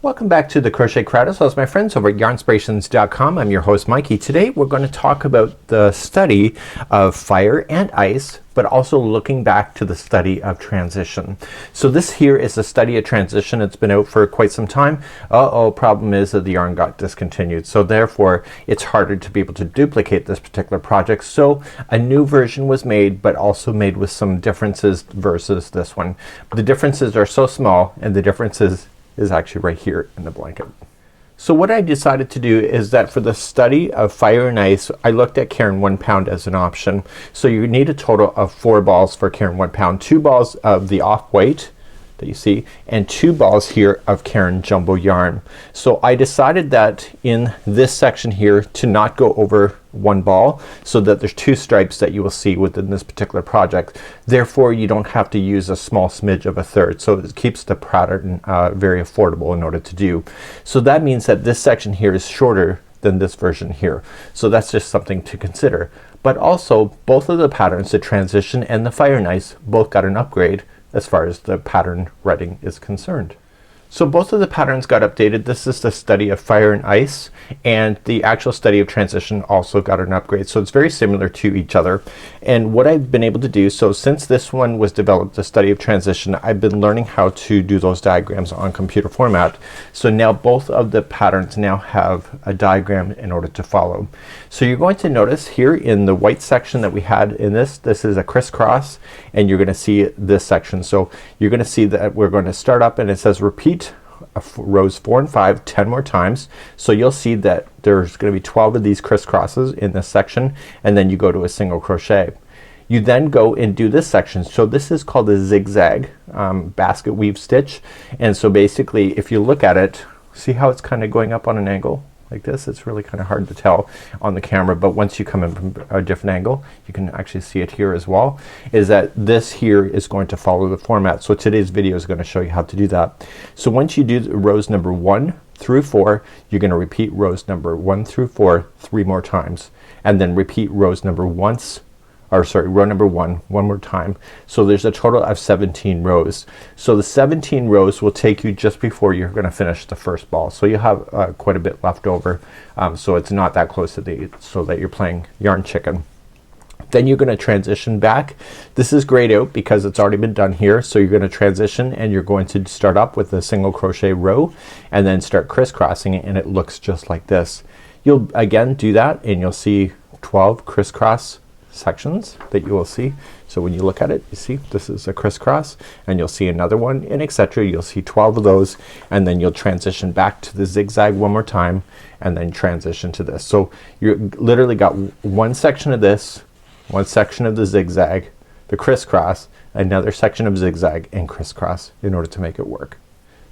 Welcome back to the Crochet Crowd, as well as my friends over at yarnspirations.com. I'm your host Mikey. Today we're going to talk about the study of fire and ice, but also looking back to the study of transition. So this here is a study of transition. It's been out for quite some time. Problem is that the yarn got discontinued, so therefore it's harder to be able to duplicate this particular project. So a new version was made, but also made with some differences versus this one. The differences are so small, and the differences is actually right here in the blanket. So what I decided to do is that for the study of fire and ice, I looked at Caron 1 pound as an option. So you need a total of 4 balls for Caron 1 pound. 2 balls of the off-white that you see, and 2 balls here of Caron Jumbo yarn. So I decided that in this section here to not go over 1 ball, so that there's 2 stripes that you will see within this particular project. Therefore you don't have to use a small smidge of a third, so it keeps the pattern very affordable in order to do. So that means that this section here is shorter than this version here. So that's just something to consider. But also both of the patterns, the transition and the fire and ice, both got an upgrade as far as the pattern writing is concerned. So both of the patterns got updated. This is the study of fire and ice, and the actual study of transition also got an upgrade. So it's very similar to each other. And what I've been able to do, so since this one was developed, the study of transition, I've been learning how to do those diagrams on computer format. So now both of the patterns now have a diagram in order to follow. So you're going to notice here in the white section that we had in this is a crisscross, and you're gonna see this section. So you're gonna see that we're going to start up and it says repeat rows 4 and 5 10 more times. So you'll see that there's going to be 12 of these crisscrosses in this section, and then you go to a single crochet. You then go and do this section. So this is called a zig-zag basket weave stitch, and so basically if you look at it, see how it's kind of going up on an angle like this? It's really kind of hard to tell on the camera, but once you come in from a different angle you can actually see it here as well, is that this here is going to follow the format. So today's video is going to show you how to do that. So once you do rows number 1 through 4, you're gonna repeat rows number 1 through 4 3 more times, and then repeat rows number row number 1 more time. So there's a total of 17 rows. So the 17 rows will take you just before you're gonna finish the first ball. So you have quite a bit left over. So it's not that close to so that you're playing yarn chicken. Then you're gonna transition back. This is grayed out because it's already been done here. So you're gonna transition and you're going to start up with a single crochet row and then start crisscrossing it, and it looks just like this. You'll again do that and you'll see 12 crisscross sections that you will see. So when you look at it, you see this is a crisscross, and you'll see another one, and etc. You'll see 12 of those, and then you'll transition back to the zigzag one more time and then transition to this. So you literally got one section of this, one section of the zigzag, the crisscross, another section of zigzag and crisscross in order to make it work.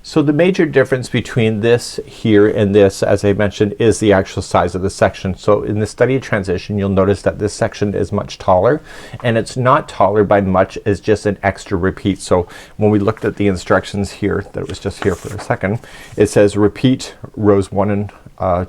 So the major difference between this here and this, as I mentioned, is the actual size of the section. So in the study of transition you'll notice that this section is much taller, and it's not taller by much, it's just an extra repeat. So when we looked at the instructions here, that was just here for a second, it says repeat rows 1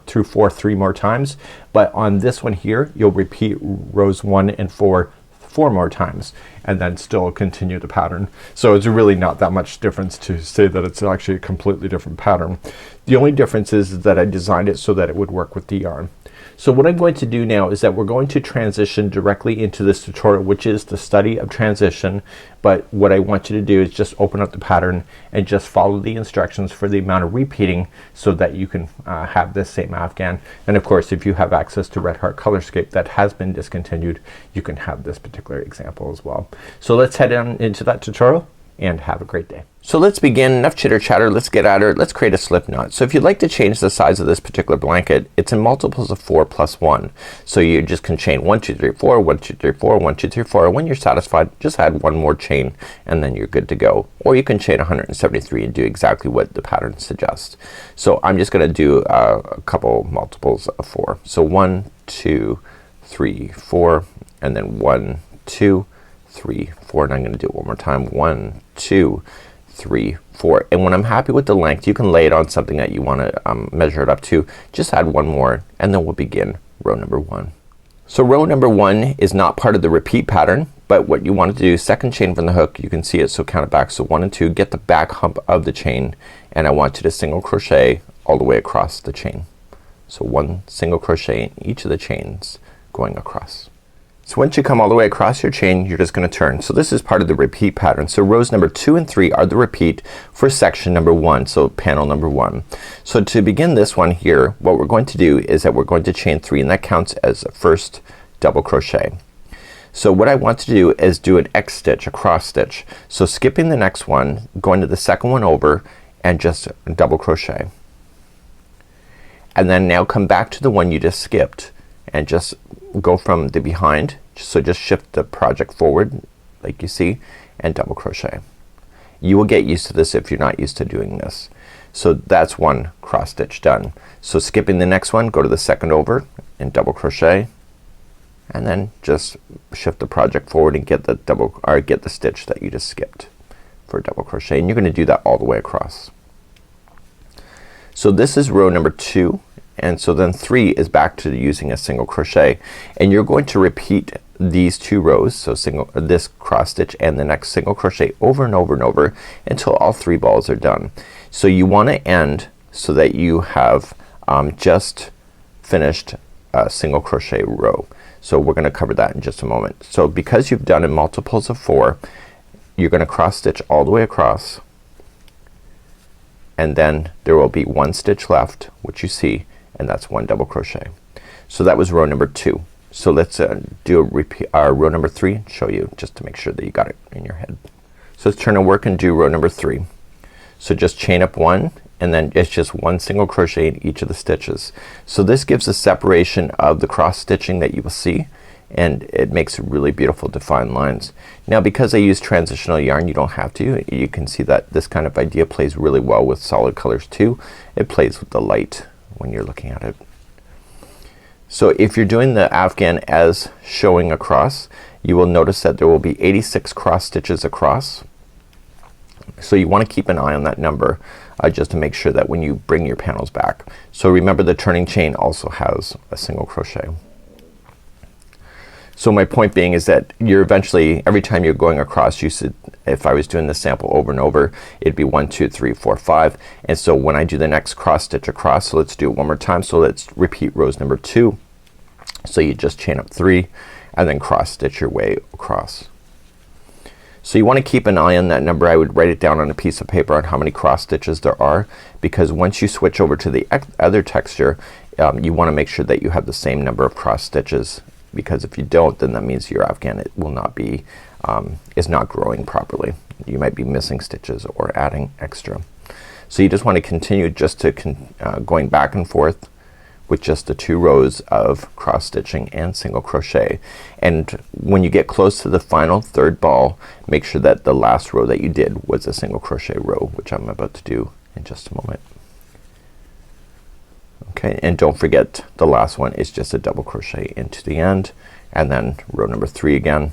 through 4 3 more times, but on this one here you'll repeat rows 1 and 4 4 more times and then still continue the pattern. So it's really not that much difference to say that it's actually a completely different pattern. The only difference is that I designed it so that it would work with the yarn. So what I'm going to do now is that we're going to transition directly into this tutorial, which is the study of transition. But what I want you to do is just open up the pattern and just follow the instructions for the amount of repeating so that you can have this same afghan. And of course if you have access to Red Heart Colorscape that has been discontinued, you can have this particular example as well. So let's head on into that tutorial and have a great day. So let's begin. Enough chitter chatter, let's get at it. Let's create a slip knot. So if you'd like to change the size of this particular blanket, it's in multiples of 4 plus 1. So you just can chain 1 2 3 4 1 2 3 4 1 2 3 4. When you're satisfied, just add one more chain and then you're good to go. Or you can chain 173 and do exactly what the pattern suggests. So I'm just gonna do a couple multiples of 4. So 1 2 3 4, and then 1 2 3 4, and I'm gonna do it one more time. 1 2 3 4, and when I'm happy with the length, you can lay it on something that you want to measure it up to. Just add one more and then we'll begin row number 1. So row number 1 is not part of the repeat pattern But what you want to do, second chain from the hook, you can see it, so count it back. So 1 and 2, get the back hump of the chain, and I want you to single crochet all the way across the chain. So 1 single crochet in each of the chains going across. So once you come all the way across your chain, you're just gonna turn. So this is part of the repeat pattern. So rows number 2 and 3 are the repeat for section number 1, so panel number 1. So to begin this one here, what we're going to do is that we're going to chain 3, and that counts as the first double crochet. So what I want to do is do an X stitch, a cross stitch. So skipping the next one, going to the second one over, and just double crochet. And then now come back to the one you just skipped and just go from the behind. So just shift the project forward like you see, and double crochet. You will get used to this if you're not used to doing this. So that's one cross stitch done. So skipping the next one, go to the second over and double crochet, and then just shift the project forward and get the double, or get the stitch that you just skipped for double crochet, and you're gonna do that all the way across. So this is row number 2, and so then 3 is back to using a single crochet, and you're going to repeat these 2 rows, so this cross stitch and the next single crochet over and over and over until all 3 balls are done. So you want to end so that you have just finished a single crochet row. So we're gonna cover that in just a moment. So because you've done in multiples of 4, you're gonna cross stitch all the way across, and then there will be 1 stitch left, which you see, and that's 1 double crochet. So that was row number 2. So let's do a repeat row number 3 and show you just to make sure that you got it in your head. So let's turn and work and do row number 3. So just chain up 1, and then it's just 1 single crochet in each of the stitches. So this gives a separation of the cross stitching that you will see, and it makes really beautiful defined lines. Now because I use transitional yarn, you don't have to. You can see that this kind of idea plays really well with solid colors too. It plays with the light when you're looking at it. So if you're doing the Afghan as showing across, you will notice that there will be 86 cross stitches across. So you want to keep an eye on that number just to make sure that when you bring your panels back. So remember the turning chain also has a single crochet. So my point being is that you're eventually, every time you're going across, you should, if I was doing the sample over and over, it'd be 1 2 3 4 5. And so when I do the next cross stitch across, so let's do it one more time. So let's repeat rows number 2. So you just chain up 3 and then cross stitch your way across. So you want to keep an eye on that number. I would write it down on a piece of paper on how many cross stitches there are, because once you switch over to the other texture, you want to make sure that you have the same number of cross stitches, because if you don't, then that means your Afghan it will not be is not growing properly. You might be missing stitches or adding extra. So you just want to continue just to going back and forth with just the 2 rows of cross stitching and single crochet. And when you get close to the final 3rd ball, make sure that the last row that you did was a single crochet row, which I'm about to do in just a moment. Okay, and don't forget the last one is just a double crochet into the end, and then row number 3 again.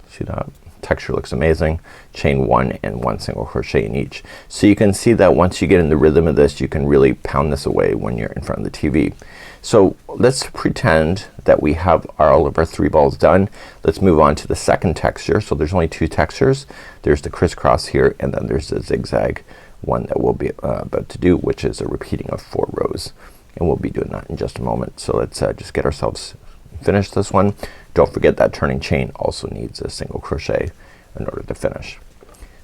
See that? Texture looks amazing. Chain 1 and 1 single crochet in each. So you can see that once you get in the rhythm of this, you can really pound this away when you're in front of the TV. So let's pretend that we have all of our 3 balls done. Let's move on to the second texture. So there's only 2 textures. There's the crisscross here, and then there's the zigzag one that we'll be about to do, which is a repeating of 4 rows, and we'll be doing that in just a moment. So let's just get ourselves finished this one. Don't forget that turning chain also needs a single crochet in order to finish.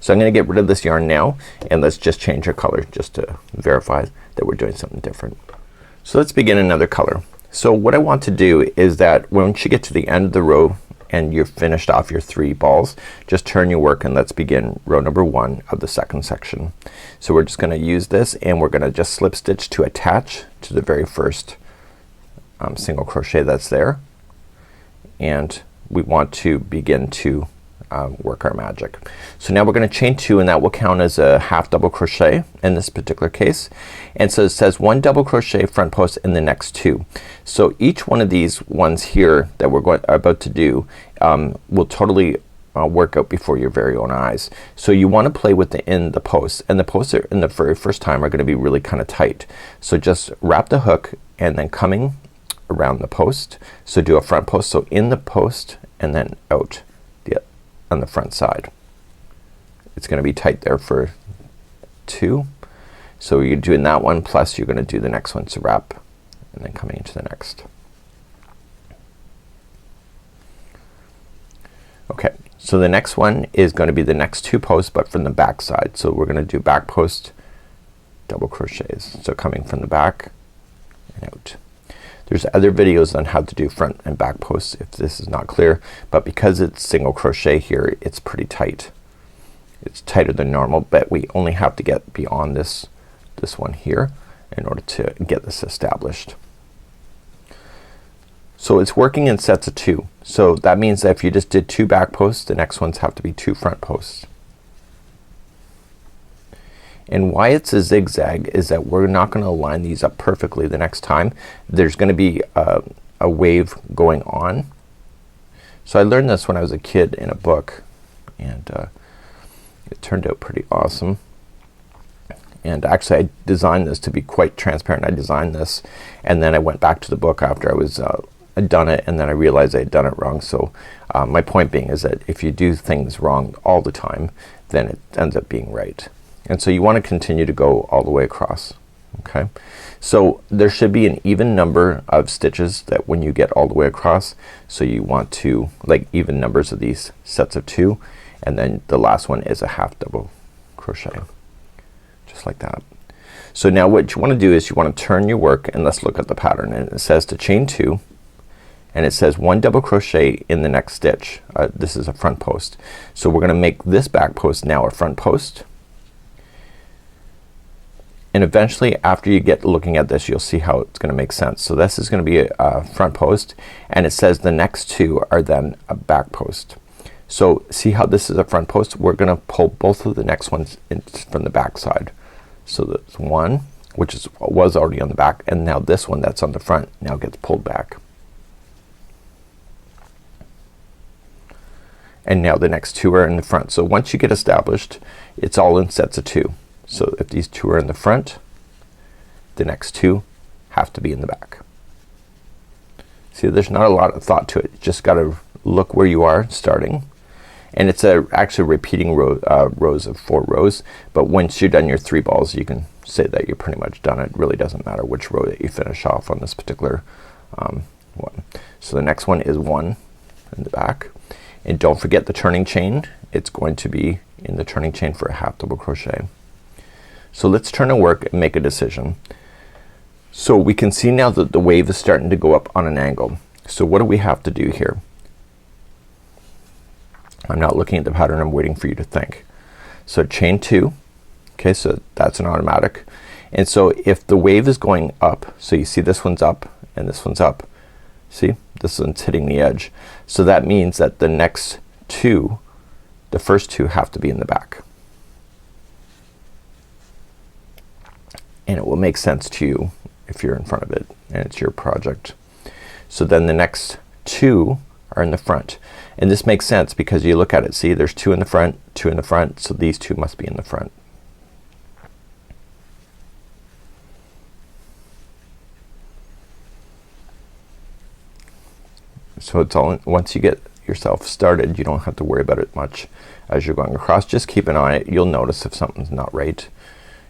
So I'm gonna get rid of this yarn now, and let's just change our color just to verify that we're doing something different. So let's begin another color. So what I want to do is that once you get to the end of the row and you've finished off your 3 balls, just turn your work and let's begin row number 1 of the second section. So we're just gonna use this, and we're gonna just slip stitch to attach to the very first single crochet that's there, and we want to begin to work our magic. So now we're gonna chain 2, and that will count as a half double crochet in this particular case. And so it says 1 double crochet front post in the next 2. So each one of these ones here that we're about to do will totally work out before your very own eyes. So you want to play with the posts, and the posts are, in the very first time, are going to be really kind of tight. So just wrap the hook, and then coming around the post. So do a front post, so in the post and then out on the front side. It's gonna be tight there for 2. So you're doing that one, plus you're gonna do the next one, so wrap and then coming into the next. Okay, so the next one is going to be the next 2 posts, but from the back side. So we're gonna do back post, double crochets. So coming from the back and out. There's other videos on how to do front and back posts if this is not clear, but because it's single crochet here, it's pretty tight. It's tighter than normal, but we only have to get beyond this one here in order to get this established. So it's working in sets of 2. So that means that if you just did 2 back posts, the next ones have to be 2 front posts. And why it's a zigzag is that we're not gonna line these up perfectly the next time. There's gonna be a wave going on. So I learned this when I was a kid in a book, and it turned out pretty awesome. And actually I designed this to be quite transparent. I designed this and then I went back to the book after I was I'd done it, and then I realized I had done it wrong. So my point being is that if you do things wrong all the time, then it ends up being right. And so you want to continue to go all the way across. Okay, so there should be an even number of stitches that when you get all the way across, so you want to like even numbers of these sets of 2, and then the last one is a half double crochet, just like that. So now what you want to do is you want to turn your work, and let's look at the pattern. And it says to chain 2, and it says 1 double crochet in the next stitch. This is a front post, so we're gonna make this back post now a front post. And eventually after you get looking at this, you'll see how it's gonna make sense. So this is gonna be a front post, and it says the next 2 are then a back post. So see how this is a front post? We're gonna pull both of the next ones in from the back side. So there's 1 which was already on the back, and now this one that's on the front now gets pulled back. And now the next 2 are in the front. So once you get established, it's all in sets of 2. So if these 2 are in the front, the next 2 have to be in the back. See, there's not a lot of thought to it. You just gotta look where you are starting, and it's actually repeating rows of 4 rows, but once you're done your 3 balls, you can say that you're pretty much done. It really doesn't matter which row that you finish off on this particular one. So the next one is 1 in the back, and don't forget the turning chain. It's going to be in the turning chain for a half double crochet. So let's turn our work and make a decision. So we can see now that the wave is starting to go up on an angle. So what do we have to do here? I'm not looking at the pattern, I'm waiting for you to think. So chain 2, okay, so that's an automatic. And so if the wave is going up, so you see this one's up and this one's up, see this one's hitting the edge, so that means that the next 2, the first 2 have to be in the back. And it will make sense to you if you're in front of it and it's your project. So then the next 2 are in the front, and this makes sense because you look at it, see there's 2 in the front, 2 in the front, so these 2 must be in the front. So it's all in, once you get yourself started, you don't have to worry about it much as you're going across. Just keep an eye on it. You'll notice if something's not right.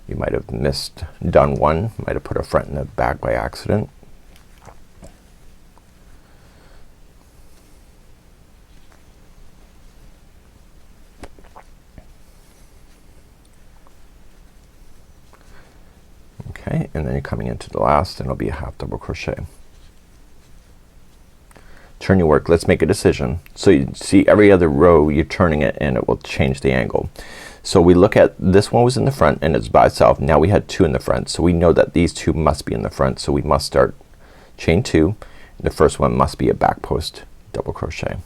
You might have done one, might have put a front and a back by accident. Okay, and then you're coming into the last, and it'll be a half double crochet. Turn your work. Let's make a decision. So you see every other row you're turning it and it will change the angle. So we look at this one was in the front and it's by itself. Now we had 2 in the front, so we know that these 2 must be in the front, so we must start chain 2. The first one must be a back post double crochet,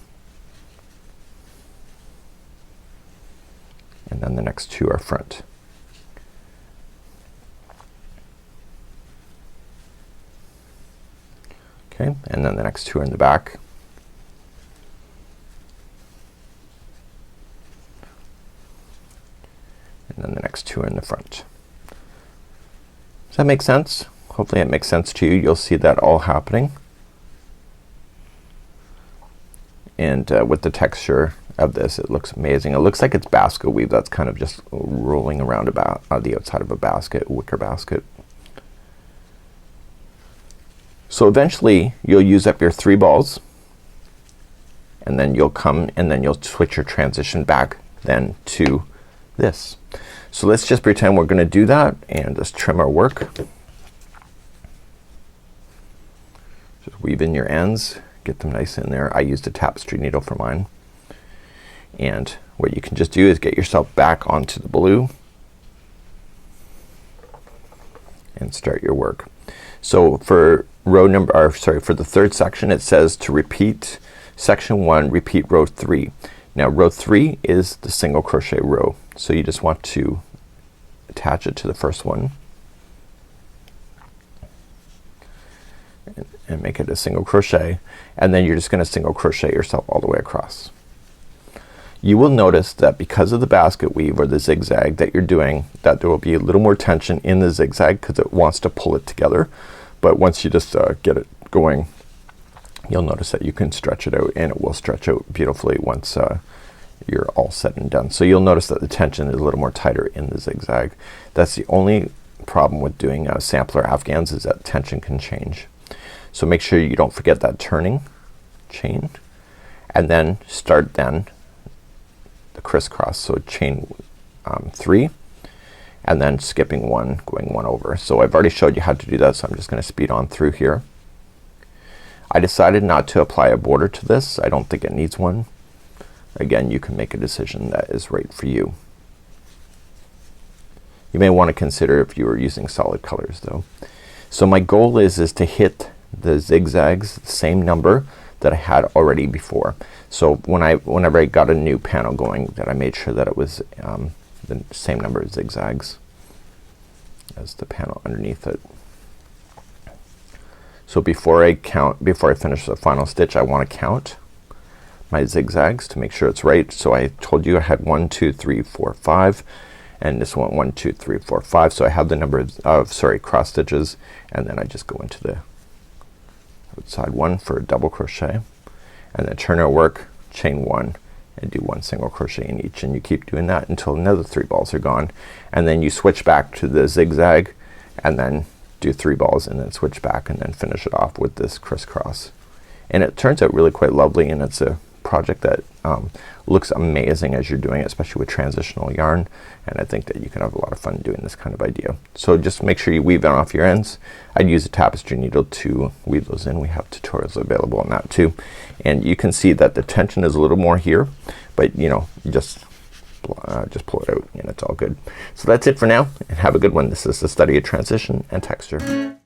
and then the next 2 are front. Okay, and then the next 2 are in the back. And then the next 2 are in the front. Does that make sense? Hopefully it makes sense to you. You'll see that all happening. and with the texture of this, it looks amazing. It looks like it's basket weave that's kind of just rolling around about the outside of a basket, wicker basket. So eventually you'll use up your 3 balls, and then you'll come and then you'll switch your transition back then to this. So let's just pretend we're gonna do that and just trim our work. Just weave in your ends, get them nice in there. I used a tapestry needle for mine. And what you can just do is get yourself back onto the blue and start your work. So for row number, or sorry, for the 3rd section, it says to repeat section 1, repeat row 3. Now row 3 is the single crochet row, so you just want to attach it to the first one and make it a single crochet, and then you're just gonna single crochet yourself all the way across. You will notice that because of the basket weave or the zigzag that you're doing, that there will be a little more tension in the zigzag because it wants to pull it together. But once you just get it going, you'll notice that you can stretch it out, and it will stretch out beautifully once you're all said and done. So you'll notice that the tension is a little more tighter in the zigzag. That's the only problem with doing sampler afghans, is that tension can change. So make sure you don't forget that turning chain, and then start then the crisscross. So chain 3, and then skipping 1, going 1 over. So I've already showed you how to do that, so I'm just gonna speed on through here. I decided not to apply a border to this. I don't think it needs one. Again, you can make a decision that is right for you. You may want to consider if you were using solid colors though. So my goal is to hit the zigzags the same number that I had already before. So whenever I got a new panel going, that I made sure that it was the same number of zigzags as the panel underneath it. So before I finish the final stitch, I want to count my zigzags to make sure it's right. So I told you I had 1, 2, 3, 4, 5, and this one 1, 2, 3, 4, 5. So I have the number of cross stitches, and then I just go into the outside one for a double crochet, and then turn our work, chain 1, and do 1 single crochet in each, and you keep doing that until another 3 balls are gone, and then you switch back to the zigzag, and then do 3 balls, and then switch back, and then finish it off with this crisscross. And it turns out really quite lovely, and it's a project that looks amazing as you're doing it, especially with transitional yarn, and I think that you can have a lot of fun doing this kind of idea. So just make sure you weave in off your ends. I'd use a tapestry needle to weave those in. We have tutorials available on that too, and you can see that the tension is a little more here, but you know, just pull it out and it's all good. So that's it for now, and have a good one. This is the study of transition and texture.